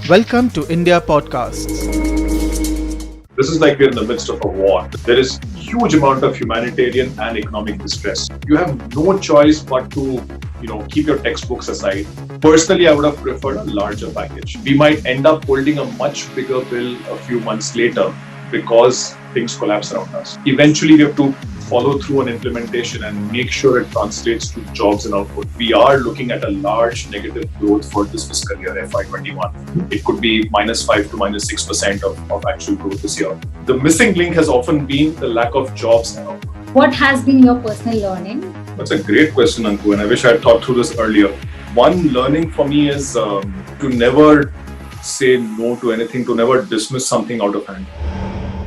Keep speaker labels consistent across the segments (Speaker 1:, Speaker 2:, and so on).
Speaker 1: Welcome to IndiaPodcasts.
Speaker 2: This is like we're in the midst of a war. There is huge amount of humanitarian and economic distress. You have no choice but to, keep your textbooks aside. Personally, I would have preferred a larger package. We might end up holding a much bigger bill a few months later because things collapse around us. Eventually, we have to follow through on implementation and make sure it translates to jobs and output. We are looking at a large negative growth for this fiscal year, FY21. It could be -5 to -6% of actual growth this year. The missing link has often been the lack of jobs and output.
Speaker 3: What has been your personal learning?
Speaker 2: That's a great question, Anku, and I wish I had thought through this earlier. One learning for me is to never say no to anything, to never dismiss something out of hand.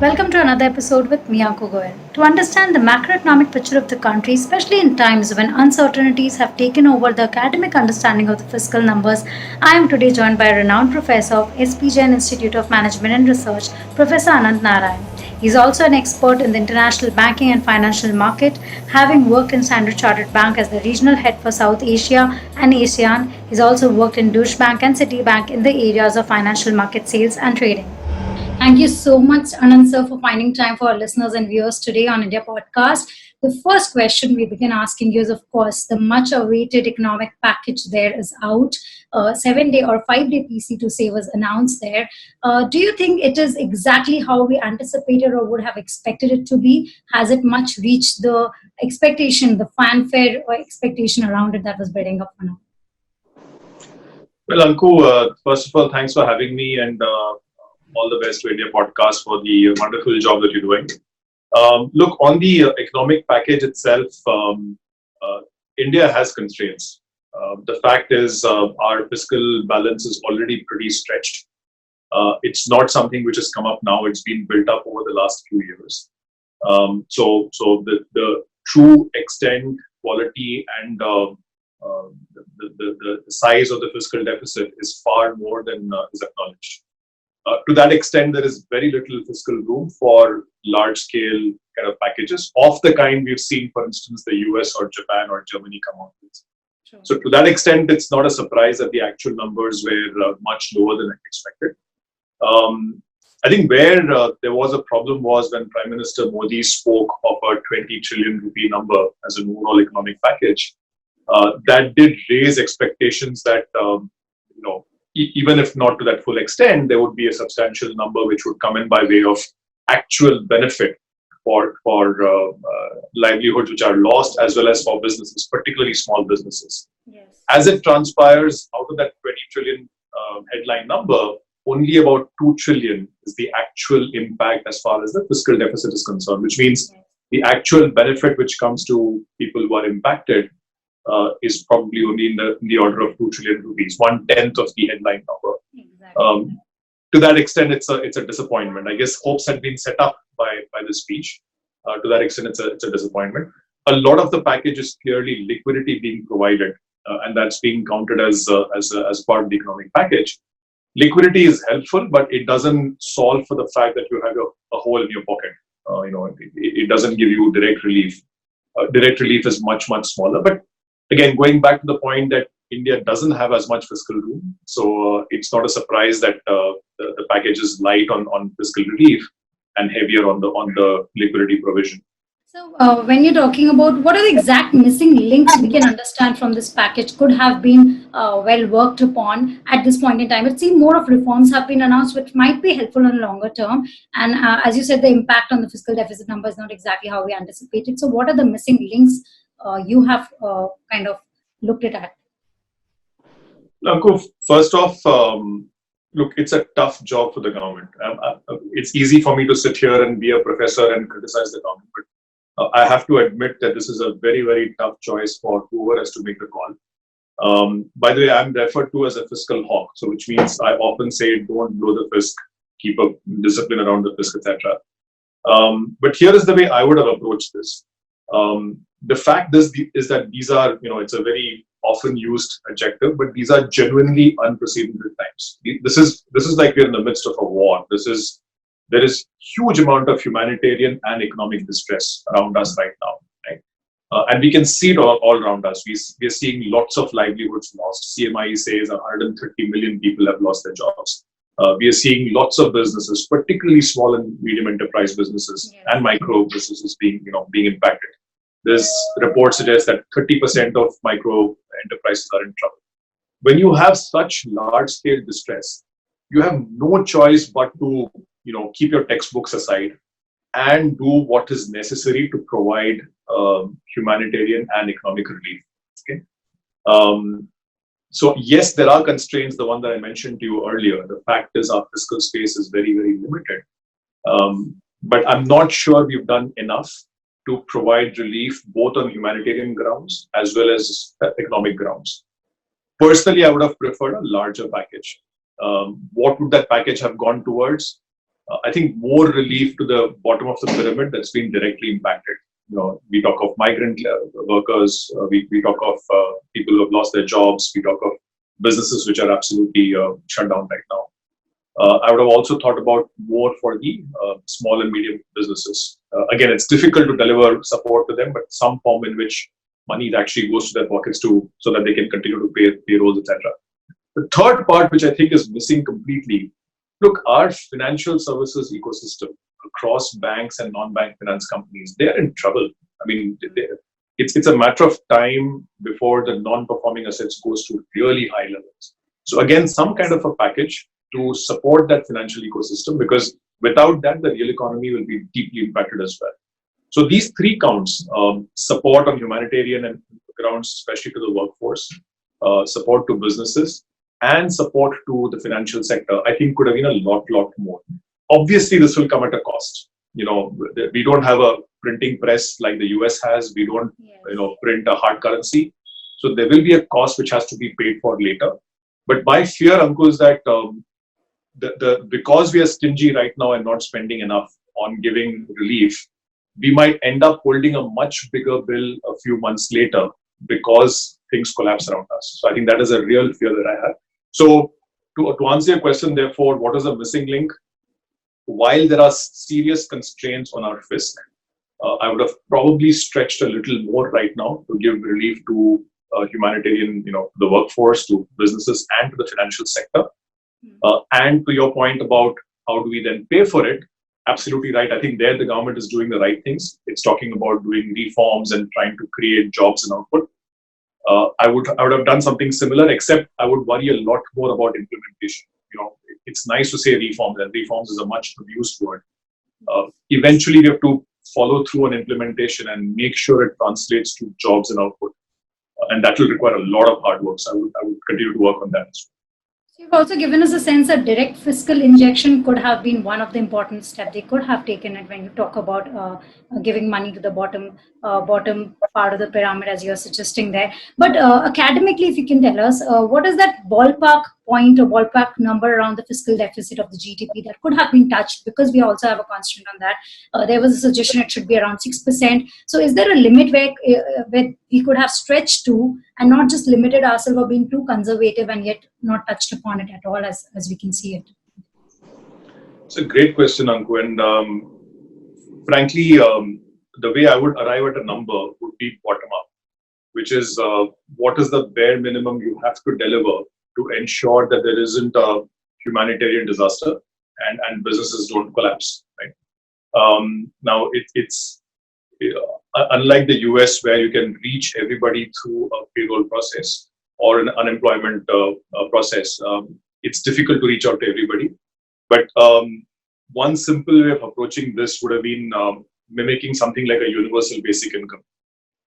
Speaker 3: Welcome to another episode with me, Anku Goyal. To understand the macroeconomic picture of the country, especially in times when uncertainties have taken over the academic understanding of the fiscal numbers, I am today joined by a renowned professor of S.P.Jain Institute of Management and Research, Professor Ananth Narayan. He is also an expert in the international banking and financial market, having worked in Standard Chartered Bank as the regional head for South Asia and ASEAN. He has also worked in Deutsche Bank and Citibank in the areas of financial market sales and trading. Thank you so much, Ananth sir, for finding time for our listeners and viewers today on India Podcast. The first question we begin asking you is, of course, the much-awaited economic package there is out. 7-day or 5-day PC to say was announced there. Do you think it is exactly how we anticipated or would have expected it to be? Has it much reached the expectation, the fanfare or expectation around it that was building up for now?
Speaker 2: Well, Anku, first of all, thanks for having me, and all the best to India Podcast for the wonderful job that you're doing. Look, on the economic package itself, India has constraints. The fact is our fiscal balance is already pretty stretched. It's not something which has come up now. It's been built up over the last few years. So the true extent, quality, and the size of the fiscal deficit is far more than is acknowledged. To that extent, there is very little fiscal room for large-scale kind of packages of the kind we've seen, for instance, the US or Japan or Germany come out with. Sure. So to that extent, it's not a surprise that the actual numbers were much lower than expected. I think where there was a problem was when Prime Minister Modi spoke of a 20 trillion rupee number as an overall economic package. That did raise expectations that, even if not to that full extent, there would be a substantial number which would come in by way of actual benefit for livelihoods which are lost, as well as for businesses, particularly small businesses. Yes. As it transpires, out of that 20 trillion headline number, only about 2 trillion is the actual impact as far as the fiscal deficit is concerned, which means the actual benefit which comes to people who are impacted is probably only in the order of 2 trillion rupees, 1/10 of the headline number. Exactly. To that extent, it's a disappointment. I guess hopes had been set up by the speech. To that extent, it's a disappointment. A lot of the package is clearly liquidity being provided, and that's being counted as part of the economic package. Liquidity is helpful, but it doesn't solve for the fact that you have a hole in your pocket. It doesn't give you direct relief. Direct relief is much, much smaller. But again, going back to the point that India doesn't have as much fiscal room, so it's not a surprise that the package is light on fiscal relief and heavier on the liquidity provision.
Speaker 3: So when you're talking about what are the exact missing links we can understand from this package could have been well worked upon at this point in time? It seems more of reforms have been announced which might be helpful in the longer term. And as you said, the impact on the fiscal deficit number is not exactly how we anticipated. So what are the missing links you have kind of looked at?
Speaker 2: Anku, first off, look, it's a tough job for the government. It's easy for me to sit here and be a professor and criticize the government, but I have to admit that this is a very, very tough choice for whoever has to make the call. By the way, I'm referred to as a fiscal hawk, so which means I often say, don't blow the fisc, keep a discipline around the fisc, etc. But here is the way I would have approached this. The fact is that these are, it's a very often used adjective, but these are genuinely unprecedented times. This is like we're in the midst of a war. There is huge amount of humanitarian and economic distress around us right now. Right? And we can see it all around us. We are seeing lots of livelihoods lost. CMI says 130 million people have lost their jobs. We are seeing lots of businesses, particularly small and medium enterprise businesses and micro businesses being impacted. This report suggests that 30% of micro enterprises are in trouble. When you have such large-scale distress, you have no choice but to keep your textbooks aside and do what is necessary to provide humanitarian and economic relief. Okay. So yes, there are constraints. The one that I mentioned to you earlier. The fact is, our fiscal space is very, very limited. But I'm not sure we've done enough to provide relief both on humanitarian grounds as well as economic grounds. Personally, I would have preferred a larger package. What would that package have gone towards? I think more relief to the bottom of the pyramid that's been directly impacted. We talk of migrant workers, we talk of people who have lost their jobs, we talk of businesses which are absolutely shut down right now. I would have also thought about more for the small and medium businesses. Again, it's difficult to deliver support to them, but some form in which money actually goes to their pockets so that they can continue to pay payrolls, etc. The third part, which I think is missing completely, look, our financial services ecosystem across banks and non-bank finance companies, they're in trouble. I mean, it's a matter of time before the non-performing assets goes to really high levels. So again, some kind of a package to support that financial ecosystem, because without that, the real economy will be deeply impacted as well. So these three counts, support on humanitarian and grounds, especially to the workforce, support to businesses, and support to the financial sector, I think could have been a lot more. Obviously, this will come at a cost. We don't have a printing press like the US has. We don't, print a hard currency. So there will be a cost which has to be paid for later. But my fear, Anku, is that because we are stingy right now and not spending enough on giving relief, we might end up holding a much bigger bill a few months later because things collapse around us. So I think that is a real fear that I have. So to answer your question, therefore, what is the missing link? While there are serious constraints on our fisc, I would have probably stretched a little more right now to give relief to humanitarian, the workforce, to businesses, and to the financial sector. And to your point about how do we then pay for it, absolutely right. I think there the government is doing the right things. It's talking about doing reforms and trying to create jobs and output. I would have done something similar, except I would worry a lot more about implementation. It's nice to say reforms, and reforms is a much used word. Eventually, we have to follow through on implementation and make sure it translates to jobs and output, and that will require a lot of hard work. So I would continue to work on that as well.
Speaker 3: You've also given us a sense that direct fiscal injection could have been one of the important steps they could have taken it when you talk about giving money to the bottom part of the pyramid, as you're suggesting there. But academically, if you can tell us, what is that ballpark point or ballpark number around the fiscal deficit of the GDP that could have been touched, because we also have a constraint on that. There was a suggestion it should be around 6%. So is there a limit where we could have stretched to and not just limited ourselves or been too conservative and yet not touched upon it at all as we can see it?
Speaker 2: It's a great question, Anku. And frankly, the way I would arrive at a number would be bottom up, which is what is the bare minimum you have to deliver to ensure that there isn't a humanitarian disaster and businesses don't collapse, right? Now, it's unlike the US, where you can reach everybody through a payroll process or an unemployment process. It's difficult to reach out to everybody. But one simple way of approaching this would have been mimicking something like a universal basic income.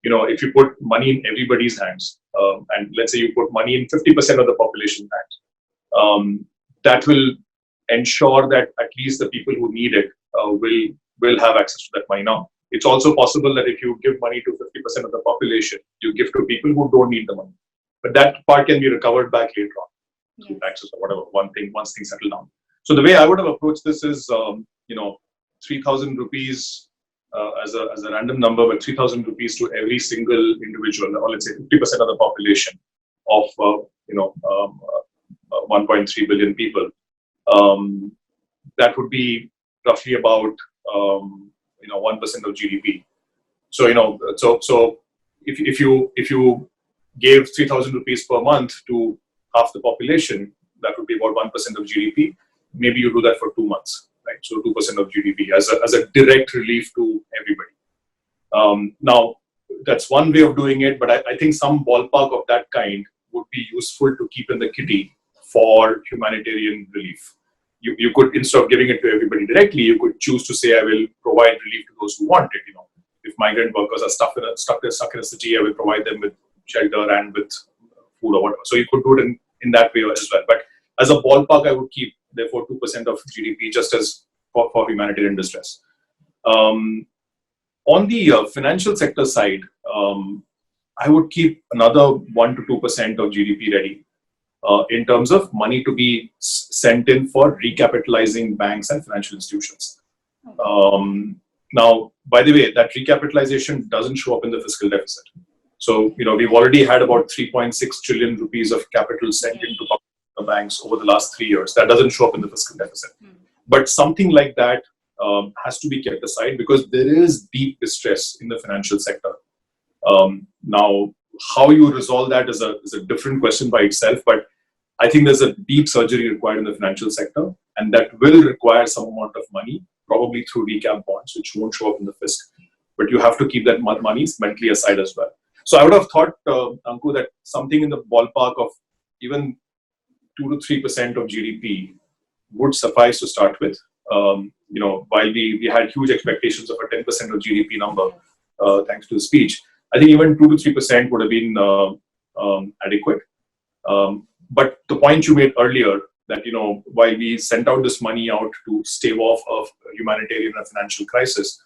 Speaker 2: If you put money in everybody's hands, and let's say you put money in 50% of the population's hands, that will ensure that at least the people who need it will have access to that money. Now, it's also possible that if you give money to 50% of the population, you give to people who don't need the money. But that part can be recovered back later on through taxes or whatever, once things settle down. So the way I would have approached this is, 3,000 rupees as a random number, but 3,000 rupees to every single individual, or let's say 50% of the population of 1.3 billion people. That would be roughly about 1% of GDP. So if you gave 3,000 rupees per month to half the population, that would be about 1% of GDP. Maybe you do that for 2 months, right? So 2% of GDP as a direct relief to everybody. Now, that's one way of doing it, but I think some ballpark of that kind would be useful to keep in the kitty for humanitarian relief. You could, instead of giving it to everybody directly, you could choose to say, I will provide relief to those who want it. If migrant workers are stuck in a city, I will provide them with shelter and with food or whatever. So you could do it in that way as well. But as a ballpark, I would keep, therefore, 2% of GDP just as for humanitarian distress. On the financial sector side, I would keep another 1 to 2% of GDP ready in terms of money to be sent in for recapitalizing banks and financial institutions. Now, by the way, that recapitalization doesn't show up in the fiscal deficit. So, we've already had about 3.6 trillion rupees of capital sent into banks over the last 3 years. That doesn't show up in the fiscal deficit. But something like that has to be kept aside because there is deep distress in the financial sector. Now, how you resolve that is a different question by itself, but I think there's a deep surgery required in the financial sector, and that will require some amount of money, probably through recap bonds, which won't show up in the fisc. But you have to keep that money mentally aside as well. So I would have thought, Anku, that something in the ballpark of even 2 to 3% of GDP would suffice to start with. While we had huge expectations of a 10% of GDP number, thanks to the speech, I think even 2 to 3% would have been adequate. But the point you made earlier that, while we sent out this money out to stave off a humanitarian and financial crisis,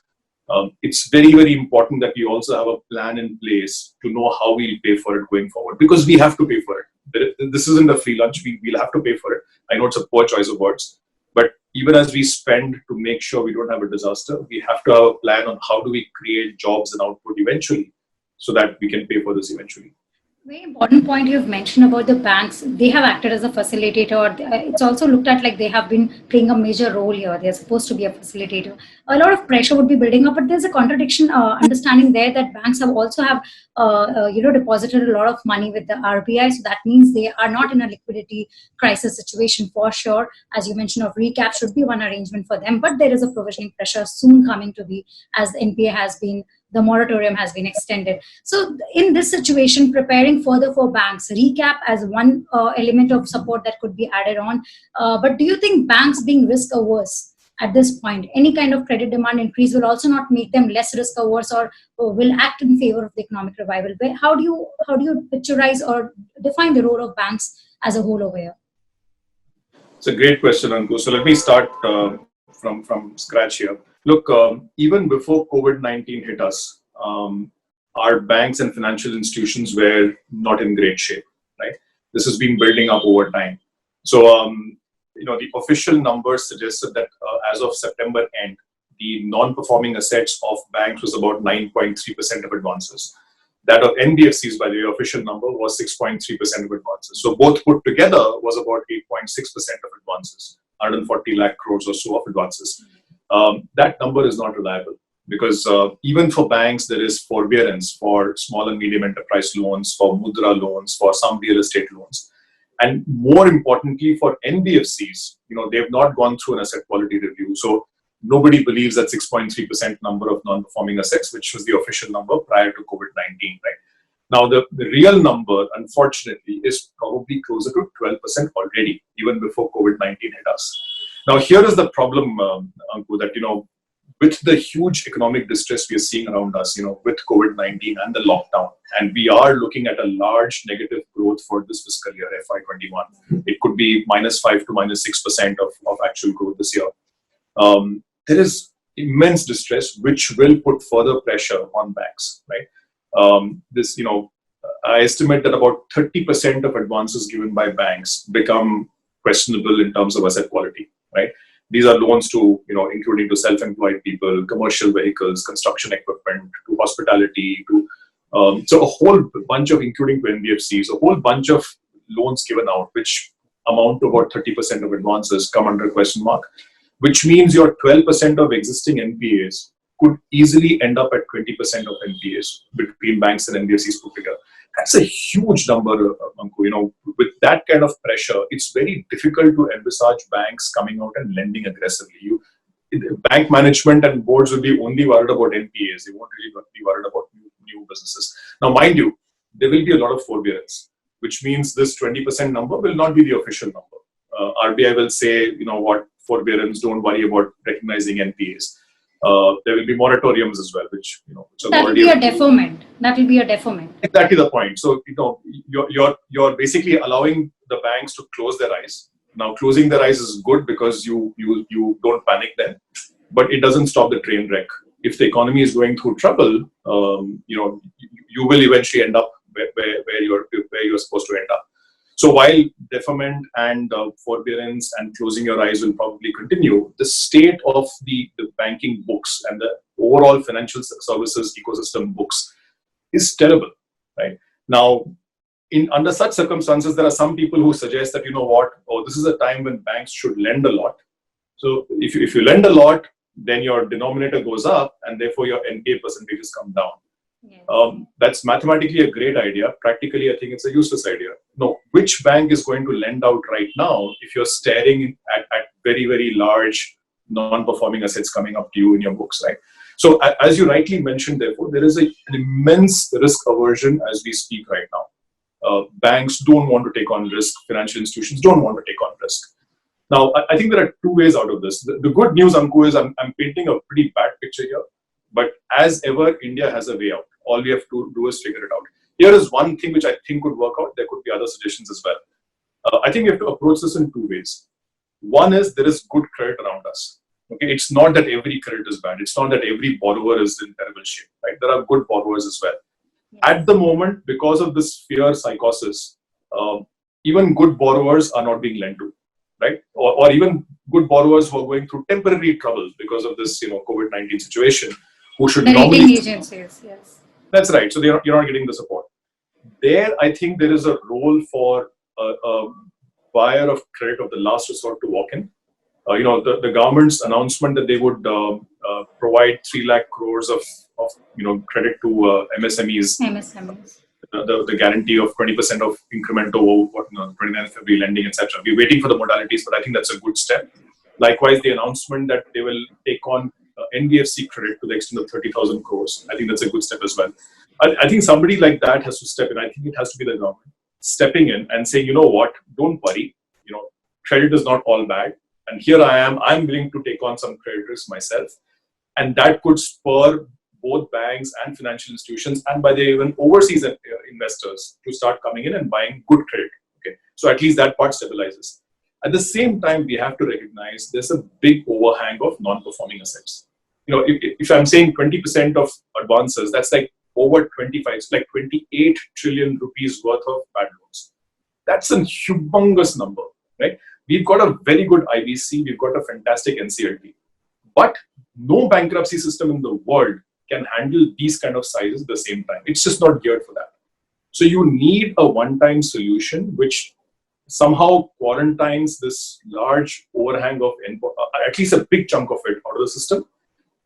Speaker 2: it's very, very important that we also have a plan in place to know how we'll pay for it going forward, because we have to pay for it. This isn't a free lunch. We'll have to pay for it. I know it's a poor choice of words, but even as we spend to make sure we don't have a disaster, we have to have a plan on how do we create jobs and output eventually so that we can pay for this eventually.
Speaker 3: Very important point you've mentioned about the banks. They have acted as a facilitator. It's also looked at like they have been playing a major role here. They're supposed to be a facilitator. A lot of pressure would be building up, but there's a contradiction understanding there that banks have deposited a lot of money with the RBI. So that means they are not in a liquidity crisis situation for sure. As you mentioned, of recap should be one arrangement for them, but there is a provisioning pressure soon coming to be as the NPA has been. The moratorium has been extended. So in this situation, preparing further for banks, recap as one element of support that could be added on. But do you think banks being risk averse at this point, any kind of credit demand increase will also not make them less risk averse or will act in favor of the economic revival? How do you picturize or define the role of banks as a whole over here?
Speaker 2: It's a great question, Anku. So let me start from scratch here. Look, even before COVID-19 hit us, our banks and financial institutions were not in great shape, right? This has been building up over time. So, the official numbers suggested that as of September end, the non-performing assets of banks was about 9.3% of advances. That of NBFCs, by the way, official number was 6.3% of advances. So both put together was about 8.6% of advances, 140 lakh crores or so of advances. That number is not reliable because even for banks, there is forbearance for small and medium enterprise loans, for mudra loans, for some real estate loans. And more importantly, for NBFCs, they've not gone through an asset quality review. So nobody believes that 6.3% number of non-performing assets, which was the official number prior to COVID-19, right? Now, the real number, unfortunately, is probably closer to 12% already, even before COVID-19 hit us. Now, here is the problem, Anku, that, with the huge economic distress we are seeing around us, with COVID-19 and the lockdown, and we are looking at a large negative growth for this fiscal year, FY21. It could be -5 to -6% of actual growth this year. There is immense distress, which will put further pressure on banks, right? I estimate that about 30% of advances given by banks become questionable in terms of asset quality, right? These are loans to, including to self-employed people, commercial vehicles, construction equipment, to hospitality, so a whole bunch of, including to NBFCs, a whole bunch of loans given out, which amount to about 30% of advances come under question mark, which means your 12% of existing NPAs could easily end up at 20% of NPAs between banks and NBFCs put together. That's a huge number, Anku. With that kind of pressure, it's very difficult to envisage banks coming out and lending aggressively. Bank management and boards will be only worried about NPAs. They won't really be worried about new businesses. Now, mind you, there will be a lot of forbearance, which means this 20% number will not be the official number. RBI will say, forbearance, don't worry about recognizing NPAs. There will be moratoriums as well, which
Speaker 3: that will be a deferment. That will be a deferment.
Speaker 2: Exactly the point. So you're basically allowing the banks to close their eyes. Now, closing their eyes is good because you don't panic then, but it doesn't stop the train wreck. If the economy is going through trouble, you will eventually end up where you're supposed to end up. So while deferment and forbearance and closing your eyes will probably continue, the state of the banking books and the overall financial services ecosystem books is terrible, right? Now, under such circumstances, there are some people who suggest that, this is a time when banks should lend a lot. So if you lend a lot, then your denominator goes up and therefore your NPA percentages come down.
Speaker 3: Yes.
Speaker 2: That's mathematically a great idea. Practically, I think it's a useless idea. No, which bank is going to lend out right now if you're staring at very, very large non-performing assets coming up to you in your books, right? So as you rightly mentioned, therefore, there is an immense risk aversion as we speak right now. Banks don't want to take on risk. Financial institutions don't want to take on risk. Now, I think there are two ways out of this. The good news, Anku, is I'm painting a pretty bad picture here. But as ever, India has a way out. All we have to do is figure it out. Here is one thing which I think could work out. There could be other suggestions as well. I think we have to approach this in two ways. One is there is good credit around us. Okay, it's not that every credit is bad. It's not that every borrower is in terrible shape. Right? There are good borrowers as well. Yes. At the moment, because of this fear psychosis, even good borrowers are not being lent to, right? Or even good borrowers who are going through temporary trouble because of this, COVID-19 situation, who should
Speaker 3: the
Speaker 2: normally
Speaker 3: rating agencies, yes.
Speaker 2: That's right. So you're not getting the support. There, I think there is a role for a buyer of credit of the last resort to walk in. The government's announcement that they would provide 3 lakh crores of credit to MSMEs. The guarantee of 20% of increment over 29th February lending, etc. We're waiting for the modalities, but I think that's a good step. Likewise, the announcement that they will take on NBFC credit to the extent of 30,000 crores. I think that's a good step as well. I think somebody like that has to step in. I think it has to be the government stepping in and saying, don't worry, credit is not all bad. And here I am, I'm willing to take on some credit risk myself. And that could spur both banks and financial institutions, and by the way, even overseas investors to start coming in and buying good credit. Okay, so at least that part stabilizes. At the same time, we have to recognize there's a big overhang of non-performing assets. If I'm saying 20% of advances, that's like over 25, it's like 28 trillion rupees worth of bad loans. That's a humongous number, right? We've got a very good IBC, we've got a fantastic NCLT, but no bankruptcy system in the world can handle these kind of sizes at the same time. It's just not geared for that. So you need a one-time solution which somehow quarantines this large overhang of at least a big chunk of it out of the system,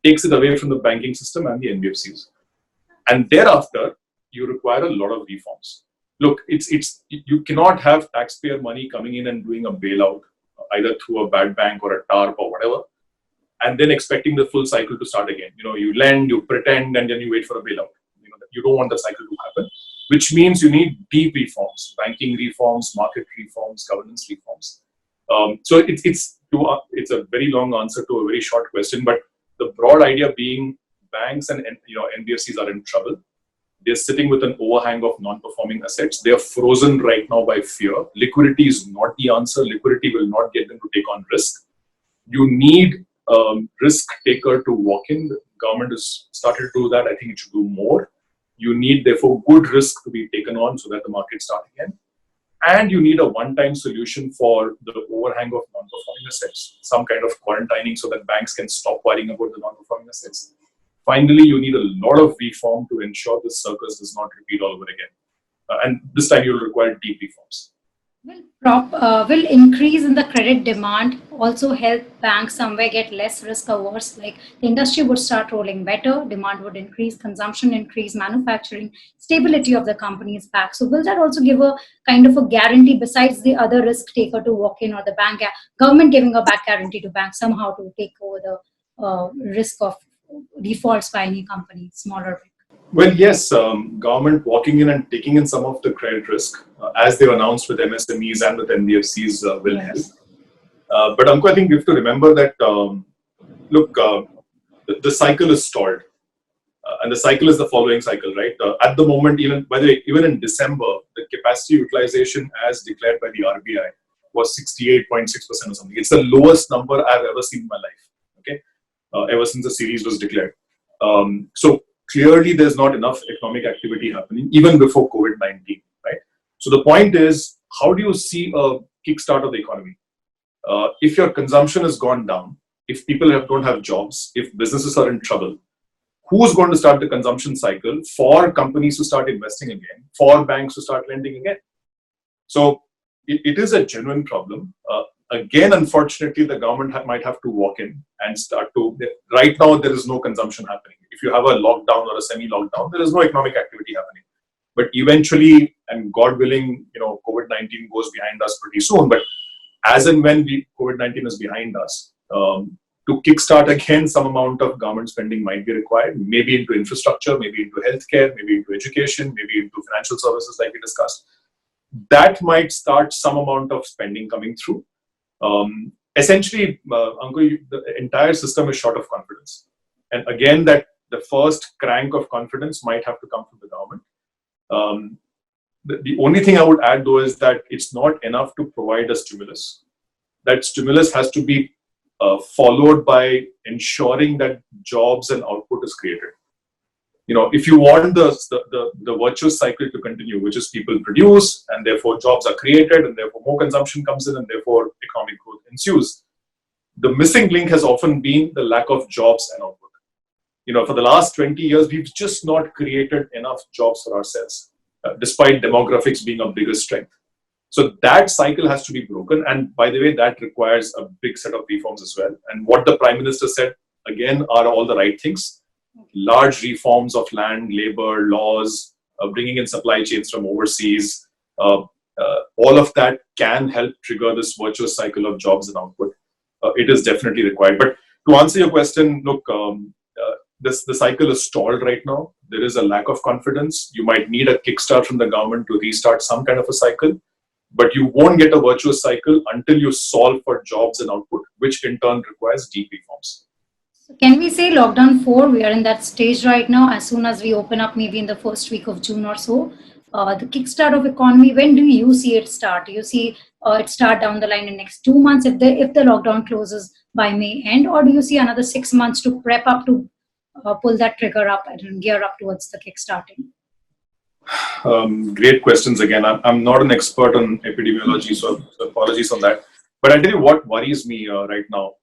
Speaker 2: takes it away from the banking system and the NBFCs. And thereafter, you require a lot of reforms. Look, you cannot have taxpayer money coming in and doing a bailout, either through a bad bank or a TARP or whatever, and then expecting the full cycle to start again. You lend, you pretend, and then you wait for a bailout. You don't want the cycle to happen, which means you need deep reforms, banking reforms, market reforms, governance reforms. So it's a very long answer to a very short question, but the broad idea being banks and NBFCs are in trouble. They're sitting with an overhang of non-performing assets. They're frozen right now by fear. Liquidity is not the answer. Liquidity will not get them to take on risk. You need risk taker to walk in. The government has started to do that. I think it should do more. You need, therefore, good risk to be taken on so that the market starts again. And you need a one-time solution for the overhang of non-performing assets, some kind of quarantining so that banks can stop worrying about the non-performing assets. Finally, you need a lot of reform to ensure this circus does not repeat all over again. And this time you'll require deep reforms.
Speaker 3: Will increase in the credit demand also help banks somewhere get less risk averse? Like the industry would start rolling better, demand would increase, consumption increase, manufacturing, stability of the company is back. So will that also give a kind of a guarantee besides the other risk taker to walk in or the government giving a back guarantee to banks somehow to take over the risk of defaults by any company, small or big?
Speaker 2: Well, yes, government walking in and taking in some of the credit risk, as they've announced with MSMEs and with NBFCs, will help. But Anku, I think we have to remember that, the cycle is stalled. And the cycle is the following cycle, right? At the moment, even in December, the capacity utilization as declared by the RBI was 68.6% or something. It's the lowest number I've ever seen in my life, okay? Ever since the series was declared. So clearly there's not enough economic activity happening, even before COVID-19, right? So the point is, how do you see a kickstart of the economy? If your consumption has gone down, if people don't have jobs, if businesses are in trouble, who's going to start the consumption cycle for companies to start investing again, for banks to start lending again? So it is a genuine problem. Again, unfortunately, the government might have to walk in and start to. Right now, there is no consumption happening. If you have a lockdown or a semi-lockdown, there is no economic activity happening. But eventually, and God willing, COVID-19 goes behind us pretty soon. But as and when COVID-19 is behind us, to kickstart again, some amount of government spending might be required, maybe into infrastructure, maybe into healthcare, maybe into education, maybe into financial services like we discussed. That might start some amount of spending coming through. Essentially, Anku, the entire system is short of confidence. And again, that the first crank of confidence might have to come from the government. The only thing I would add, though, is that it's not enough to provide a stimulus. That stimulus has to be followed by ensuring that jobs and output is created. If you want the virtuous cycle to continue, which is people produce and therefore jobs are created and therefore more consumption comes in and therefore economic growth ensues, the missing link has often been the lack of jobs and output. For the last 20 years, we've just not created enough jobs for ourselves, despite demographics being our biggest strength. So that cycle has to be broken. And by the way, that requires a big set of reforms as well. And what the Prime Minister said, again, are all the right things. Large reforms of land, labor, laws, bringing in supply chains from overseas, all of that can help trigger this virtuous cycle of jobs and output. It is definitely required. But to answer your question, look, the cycle is stalled right now. There is a lack of confidence. You might need a kickstart from the government to restart some kind of a cycle. But you won't get a virtuous cycle until you solve for jobs and output, which in turn requires deep reforms.
Speaker 3: So can we say lockdown 4, we are in that stage right now, as soon as we open up maybe in the first week of June or so, the kickstart of economy, when do you see it start? Do you see it start down the line in next 2 months if the lockdown closes by May end, or do you see another 6 months to prep up to pull that trigger up and gear up towards the kickstarting?
Speaker 2: Great questions again. I'm not an expert on epidemiology, so apologies on that. But I'll tell you what worries me right now.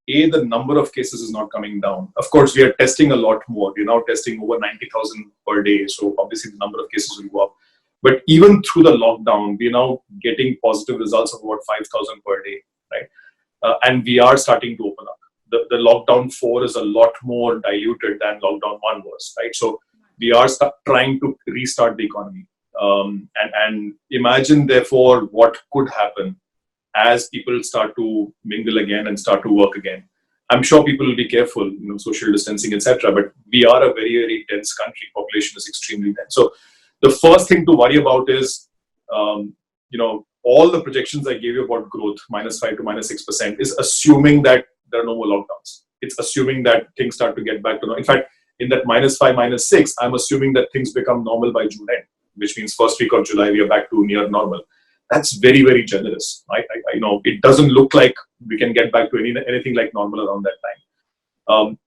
Speaker 2: The number of cases is not coming down. Of course, we are testing a lot more. We're now testing over 90,000 per day. So obviously the number of cases will go up. But even through the lockdown, we're now getting positive results of about 5,000 per day, right? And we are starting to open up. The lockdown 4 is a lot more diluted than lockdown 1 was, right? So we are trying to restart the economy. And imagine, therefore, what could happen as people start to mingle again and start to work again. I'm sure people will be careful, social distancing, etc. But we are a very, very dense country. Population is extremely dense. So the first thing to worry about is, all the projections I gave you about growth, -5 to -6%, is assuming that there are no more lockdowns. It's assuming that things start to get back to normal. In fact, in that -5, -6, I'm assuming that things become normal by June end, which means first week of July, we are back to near normal. That's very, very generous. It doesn't look like we can get back to anything like normal around that time.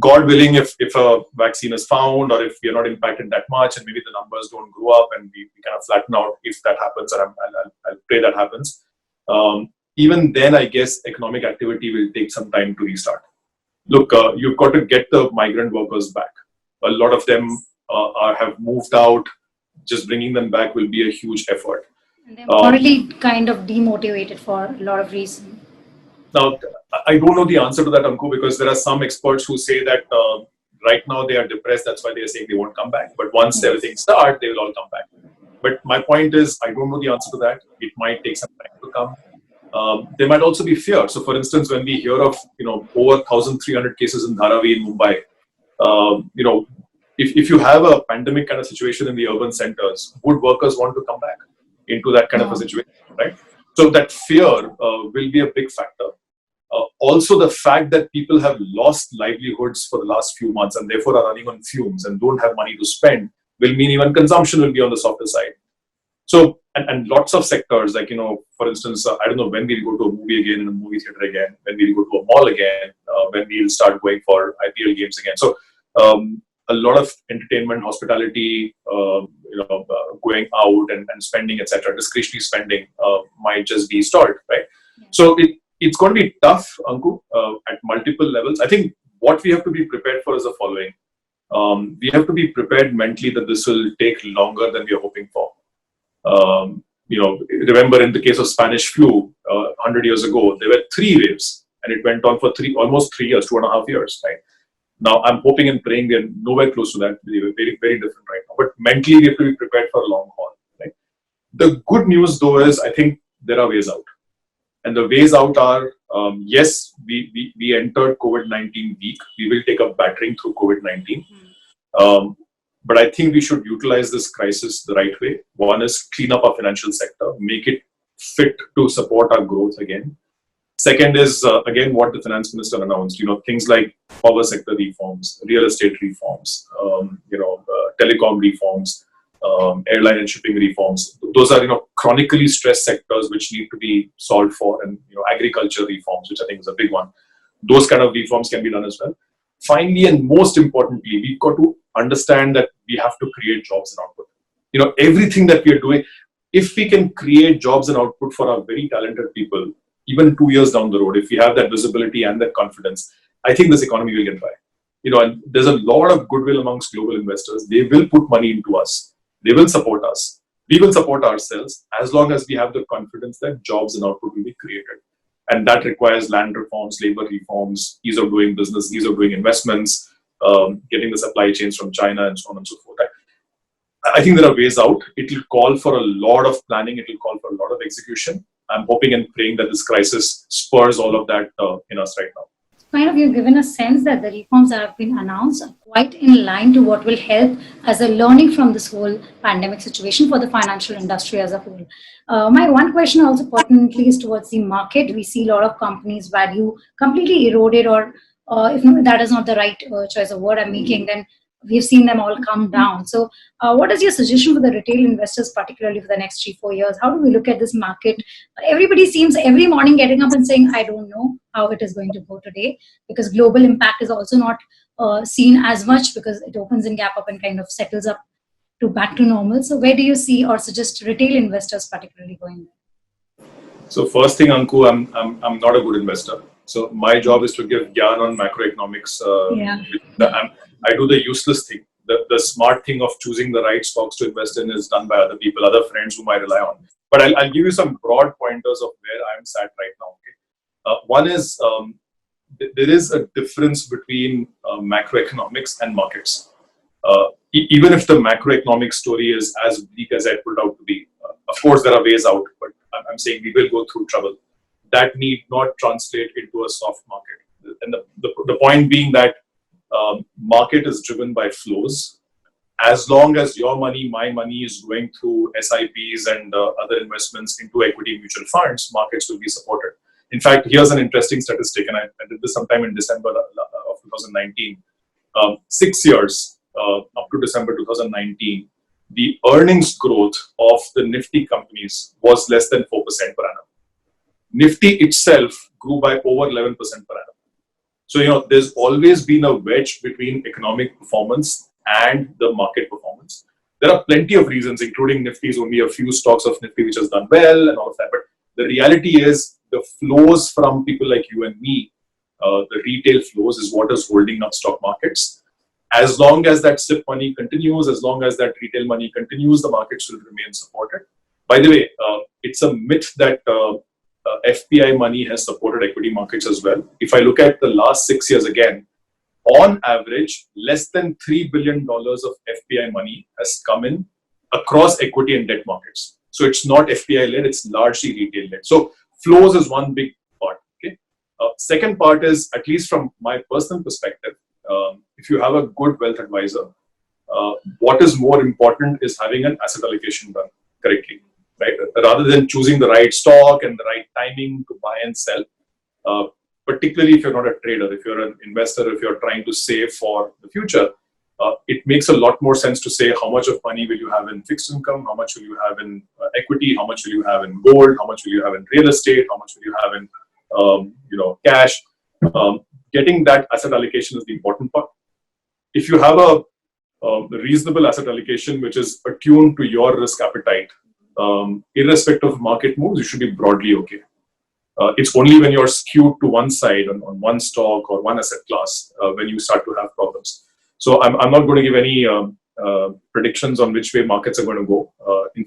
Speaker 2: God willing, if a vaccine is found, or if we are not impacted that much, and maybe the numbers don't grow up and we kind of flatten out, if that happens, and I'll pray that happens. Even then, I guess economic activity will take some time to restart. Look, you've got to get the migrant workers back. A lot of them have moved out. Just bringing them back will be a huge effort.
Speaker 3: And they're morally kind of demotivated for a lot of reasons.
Speaker 2: Now, I don't know the answer to that, Anku, because there are some experts who say that right now they are depressed. That's why they are saying they won't come back. But once everything starts, they will all come back. But my point is, I don't know the answer to that. It might take some time to come. There might also be fear. So, for instance, when we hear of over 1,300 cases in Dharavi in Mumbai, if you have a pandemic kind of situation in the urban centers, would workers want to come back into that kind of a situation, right? So that fear will be a big factor. Also, the fact that people have lost livelihoods for the last few months and therefore are running on fumes and don't have money to spend will mean even consumption will be on the softer side. So, and lots of sectors, like, for instance, I don't know when we'll go to a movie again in a movie theater again, when we'll go to a mall again, when we'll start going for IPL games again. So, a lot of entertainment, hospitality, going out and spending, etc., discretionary spending might just be stalled, right? So it's going to be tough, Anku, at multiple levels. I think what we have to be prepared for is the following. We have to be prepared mentally that this will take longer than we are hoping for. Remember in the case of Spanish flu, 100 years ago, there were 3 waves and it went on for almost 3 years, 2.5 years, right? Now, I'm hoping and praying we are nowhere close to that. We are very, very different right now. But mentally, we have to be prepared for a long haul. Right? The good news, though, is I think there are ways out. And the ways out are, yes, we entered COVID-19 weak. We will take a battering through COVID-19. But I think we should utilize this crisis the right way. One is clean up our financial sector, make it fit to support our growth again. Second is, again, what the finance minister announced, things like power sector reforms, real estate reforms, telecom reforms, airline and shipping reforms. Those are, chronically stressed sectors which need to be solved for, and, agriculture reforms, which I think is a big one. Those kind of reforms can be done as well. Finally, and most importantly, we've got to understand that we have to create jobs and output. Everything that we are doing, if we can create jobs and output for our very talented people, even 2 years down the road, if we have that visibility and that confidence, I think this economy will get by. And there's a lot of goodwill amongst global investors. They will put money into us. They will support us. We will support ourselves as long as we have the confidence that jobs and output will be created. And that requires land reforms, labor reforms, ease of doing business, ease of doing investments, getting the supply chains from China, and so on and so forth. I think there are ways out. It will call for a lot of planning. It will call for a lot of execution. I'm hoping and praying that this crisis spurs all of that in us right now.
Speaker 3: Kind of, you've given a sense that the reforms that have been announced are quite in line to what will help as a learning from this whole pandemic situation for the financial industry as a whole. My one question also pertinently is towards the market. We see a lot of companies' value completely eroded, or if that is not the right choice of word I'm making, then we've seen them all come down. So what is your suggestion for the retail investors, particularly for the next 3-4 years? How do we look at this market? Everybody seems every morning getting up and saying, I don't know how it is going to go today, because global impact is also not seen as much, because it opens and gap up and kind of settles up to back to normal. So where do you see or suggest retail investors particularly going?
Speaker 2: So first thing, Anku, I'm not a good investor. So my job is to give gyan on macroeconomics. I do the useless thing. The smart thing of choosing the right stocks to invest in is done by other people, other friends whom I rely on. But I'll give you some broad pointers of where I'm sat right now. Okay? One is there is a difference between macroeconomics and markets. Even if the macroeconomic story is as bleak as I put out to be, of course there are ways out, but I'm saying we will go through trouble. That need not translate into a soft market. And the point being that market is driven by flows. As long as your money, my money is going through SIPs and other investments into equity mutual funds, markets will be supported. In fact, here's an interesting statistic, and I did this sometime in December of 2019. 6 years up to December 2019, the earnings growth of the Nifty companies was less than 4% per annum. Nifty itself grew by over 11% per annum. So, there's always been a wedge between economic performance and the market performance. There are plenty of reasons, including Nifty's only a few stocks of Nifty which has done well and all of that. But the reality is the flows from people like you and me, the retail flows, is what is holding up stock markets. As long as that SIP money continues, as long as that retail money continues, the markets will remain supported. By the way, it's a myth that FPI money has supported equity markets as well. If I look at the last 6 years again, on average, less than $3 billion of FPI money has come in across equity and debt markets. So it's not FPI led, it's largely retail led. So flows is one big part. Okay. Second part is, at least from my personal perspective, if you have a good wealth advisor, what is more important is having an asset allocation done correctly, right? Rather than choosing the right stock and the right timing to buy and sell. Particularly if you're not a trader, if you're an investor, if you're trying to save for the future, it makes a lot more sense to say how much of money will you have in fixed income, how much will you have in equity, how much will you have in gold, how much will you have in real estate, how much will you have in cash. Getting that asset allocation is the important part. If you have a reasonable asset allocation which is attuned to your risk appetite, irrespective of market moves, you should be broadly okay. It's only when you're skewed to one side on one stock or one asset class when you start to have problems. So I'm not going to give any predictions on which way markets are going to go.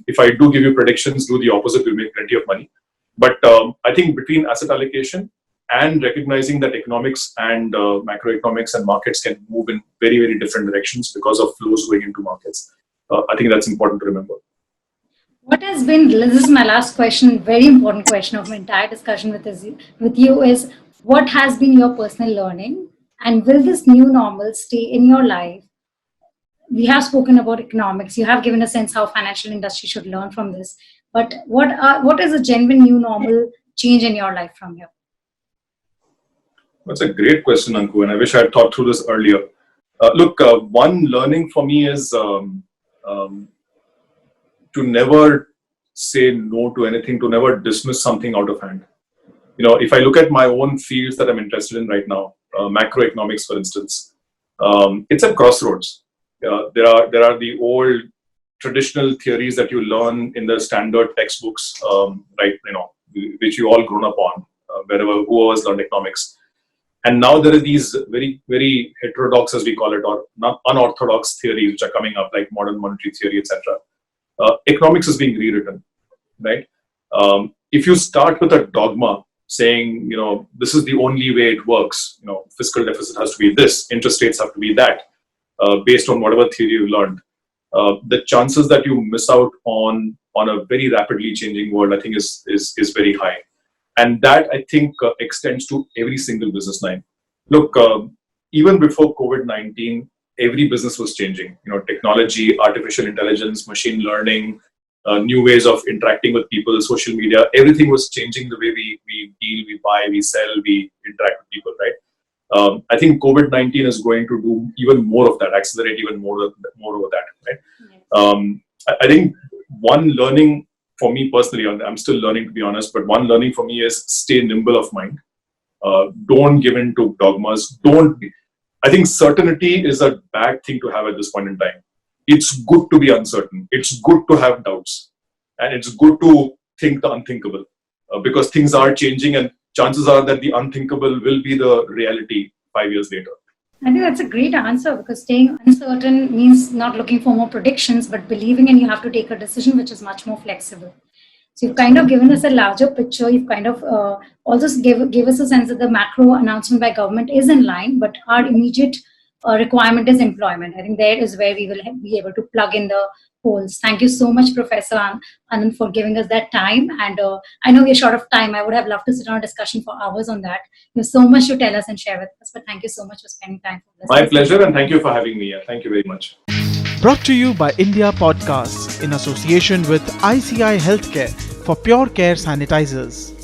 Speaker 2: If I do give you predictions, do the opposite, you'll make plenty of money. But I think between asset allocation and recognizing that economics and macroeconomics and markets can move in very, very different directions because of flows going into markets, I think that's important to remember.
Speaker 3: What has been, this is my last question, very important question of my entire discussion with you is, what has been your personal learning, and will this new normal stay in your life? We have spoken about economics. You have given a sense how financial industry should learn from this. But what is a genuine new normal change in your life from here?
Speaker 2: That's a great question, Anku, and I wish I had thought through this earlier. One learning for me is to never say no to anything, to never dismiss something out of hand. If I look at my own fields that I'm interested in right now, macroeconomics, for instance, it's at crossroads. There are the old traditional theories that you learn in the standard textbooks, right? Which you all grown up on, whoever's learned economics. And now there are these very, very heterodox, as we call it, or not unorthodox theories which are coming up, like modern monetary theory, etc. Economics is being rewritten, right? If you start with a dogma saying, this is the only way it works, fiscal deficit has to be this, interest rates have to be that, based on whatever theory you learned, the chances that you miss out on a very rapidly changing world, I think is very high. And that, I think, extends to every single business line. Look, even before COVID-19, every business was changing. Technology, artificial intelligence, machine learning, new ways of interacting with people, social media, everything was changing the way we deal, we buy, we sell, we interact with people, right? I think COVID-19 is going to do even more of that, accelerate even more of that, right? Yes. I think one learning for me personally, I'm still learning to be honest, but one learning for me is stay nimble of mind. Don't give in to dogmas. I think certainty is a bad thing to have at this point in time. It's good to be uncertain. It's good to have doubts. And it's good to think the unthinkable because things are changing and chances are that the unthinkable will be the reality 5 years later.
Speaker 3: I think that's a great answer, because staying uncertain means not looking for more predictions, but believing, and you have to take a decision which is much more flexible. So you've kind of given us a larger picture. You've kind of also gave us a sense that the macro announcement by government is in line, but our immediate requirement is employment. I think there is where we will be able to plug in the holes. Thank you so much, Professor Ananth, for giving us that time. And I know we're short of time. I would have loved to sit on a discussion for hours on that. You have so much to tell us and share with us, but thank you so much for spending time for this.
Speaker 2: My pleasure, and thank you for having me. Thank you very much.
Speaker 1: Brought to you by India Podcasts in association with ICI Healthcare for Pure Care Sanitizers.